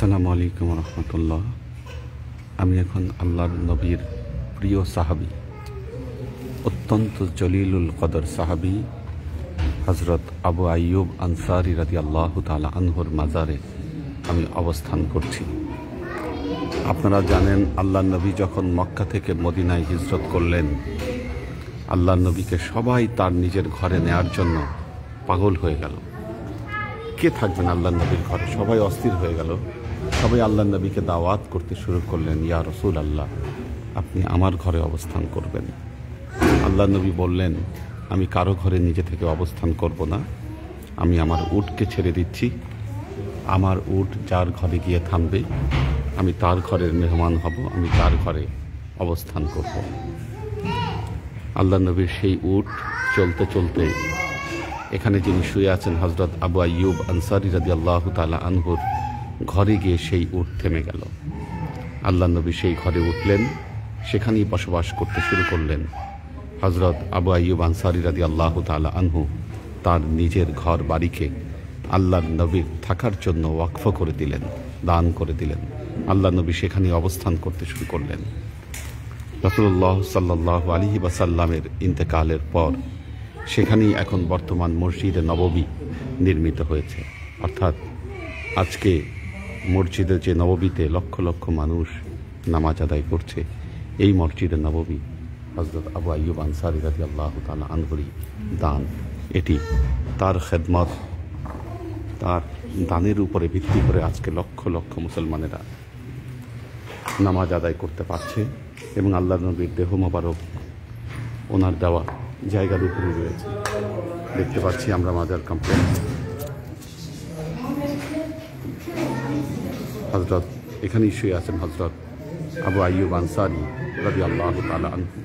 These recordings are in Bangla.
আসসালামু আলাইকুম রহমতুল্লাহ। আমি এখন আল্লাহর নবীর প্রিয় সাহাবী, অত্যন্ত জলিলুল কদর সাহাবী হজরত আবু আইয়ুব আনসারী রাদিয়াল্লাহু তাআলা আনহুর মাজারে আমি অবস্থান করছি। আপনারা জানেন, আল্লাহর নবী যখন মক্কা থেকে মদিনায় হিজরত করলেন, আল্লাহর নবীকে সবাই তার নিজের ঘরে নেয়ার জন্য পাগল হয়ে গেল। কে থাকবেন আল্লাহর নবীর ঘরে? সবাই অস্থির হয়ে গেল। সবাই আল্লাহর নবীকে দাওয়াত করতে শুরু করলেন, ইয়া রাসূল আল্লাহ, আপনি আমার ঘরে অবস্থান করবেন। আল্লাহর নবী বললেন, আমি কারো ঘরে নিজে থেকে অবস্থান করব না, আমি আমার উটকে ছেড়ে দিচ্ছি। আমার উট যার ঘরে গিয়ে থামবে, আমি তার ঘরের মেহমান হব, আমি তার ঘরে অবস্থান করব। আল্লাহর নবীর সেই উট চলতে চলতে এখানে যিনি শুয়ে আছেন হজরত আবু আইয়ুব আনসারী রাদিয়াল্লাহু তাআলা আনহুর ঘরে গিয়ে সেই উট থেমে গেল। আল্লাহর নবী সেই ঘরে উঠলেন, সেখানেই বসবাস করতে শুরু করলেন। হজরত আবু আইয়ুব আনসারী রাদিয়াল্লাহু তাআলা আনহু তার নিজের ঘর বাড়িকে আল্লাহর নবীর থাকার জন্য ওয়াকফ করে দিলেন, দান করে দিলেন। আল্লাহর নবী সেখানেই অবস্থান করতে শুরু করলেন। রাসূলুল্লাহ সাল্লাল্লাহু আলাইহি ওয়াসাল্লামের ইন্তেকালের পর সেখানেই এখন বর্তমান মসজিদে নববী নির্মিত হয়েছে। অর্থাৎ আজকে মসজিদে যে নববীতে লক্ষ লক্ষ মানুষ নামাজ আদায় করছে, এই মসজিদে নববী হজরত আবু আইয়ুব আনসারী রাদিয়াল্লাহু তাআলা আনহুরই দান। এটি তার খেদমত, তার দানের উপরে ভিত্তি করে আজকে লক্ষ লক্ষ মুসলমানেরা নামাজ আদায় করতে পারছে এবং আল্লাহর নবীর দেহ মোবারক ওনার দেওয়া জায়গার উপরে রয়েছে। দেখতে পাচ্ছি আমরা মাজার কমপ্লেক্স। হজরত এখানেই শুয়ে আছেন হজরত আবু আইয়ুব আনসারী রাদিয়াল্লাহু তাআলা আনহু।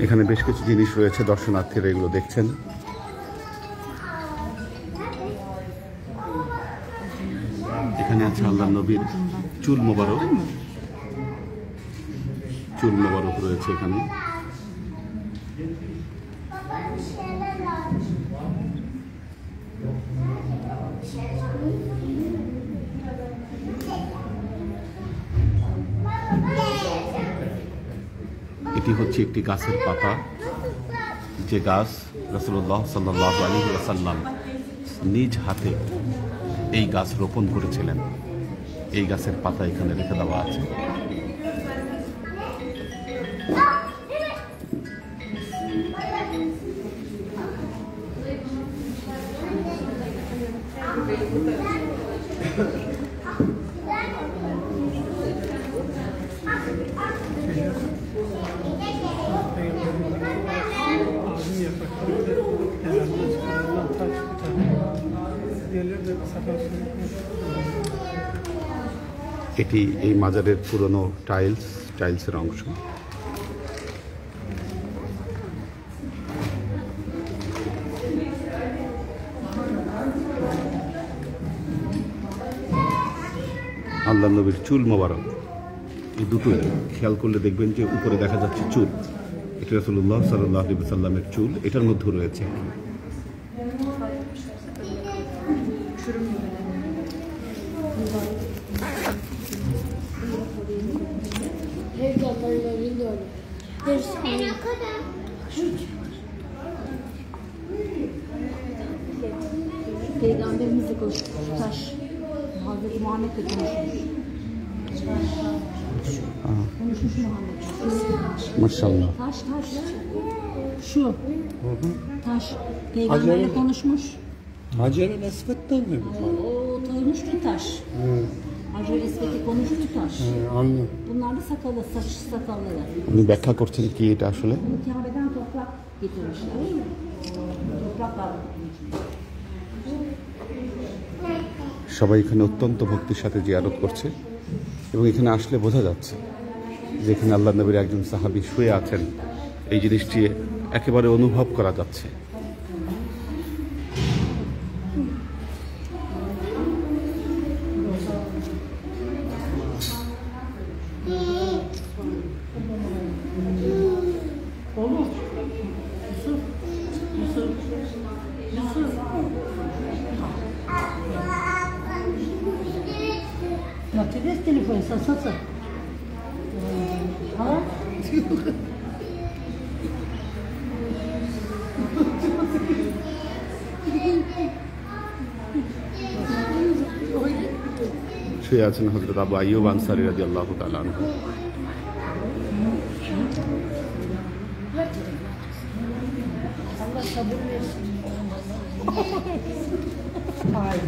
এখানে বেশ কিছু জিনিস রয়েছে, দর্শনার্থীরা এগুলো দেখছেন। এখানে আছে আল্লাহর নবীর চুল মোবারক, চুল মোবারক রয়েছে এখানে। এটি হচ্ছে একটি গাছের পাতা, যে গাছ রাসূলুল্লাহ সাল্লাল্লাহু আলাইহি ওয়াসাল্লাম নিজ হাতে এই গাছ রোপণ করেছিলেন। এই গাছের পাতা এখানে রেখে দেওয়া আছে। এটি এই মাজারের পুরনো টাইলসের অংশ। আল্লাহর নবীর চুল মোবারক এই দুটোই খেয়াল করলে দেখবেন যে উপরে দেখা যাচ্ছে চুল। এটা রাসূলুল্লাহ সাল্লাল্লাহু আলাইহি ওয়াসাল্লামের চুল, এটার মধ্যে রয়েছে। Peygamberimizle konuşmuş. Taş. Hazreti Muhammed'le konuşmuş. Konuşmuş Muhammed. Maşallah. Taş. Şu. Taş. Peygamberle konuşmuş. Hacer-i Esved'den mi bu? O konuştu taş. Hacer-i Esved'le konuştu taş. Anladım. Bunlar da sakalı, sakalları. উনি ব্যাখ্যা করছেন কি এটা আসলে? Bunu Kabe'den toprak getirmişler. Toprak var. সবাই এখানে অত্যন্ত ভক্তির সাথে জিয়ারত করছে এবং এখানে আসলে বোঝা যাচ্ছে যে এখানে আল্লাহর নবীর একজন সাহাবী শুয়ে আছেন। এই জিনিসটি একেবারে অনুভব করা যাচ্ছে। Tu laisses téléphone, ça. Hein? শুয়ে আছেন হযরত আবু আইয়ুব আনসারী রাদিয়াল্লাহু তাআলা আনহু। Allah sabır versin. Ay.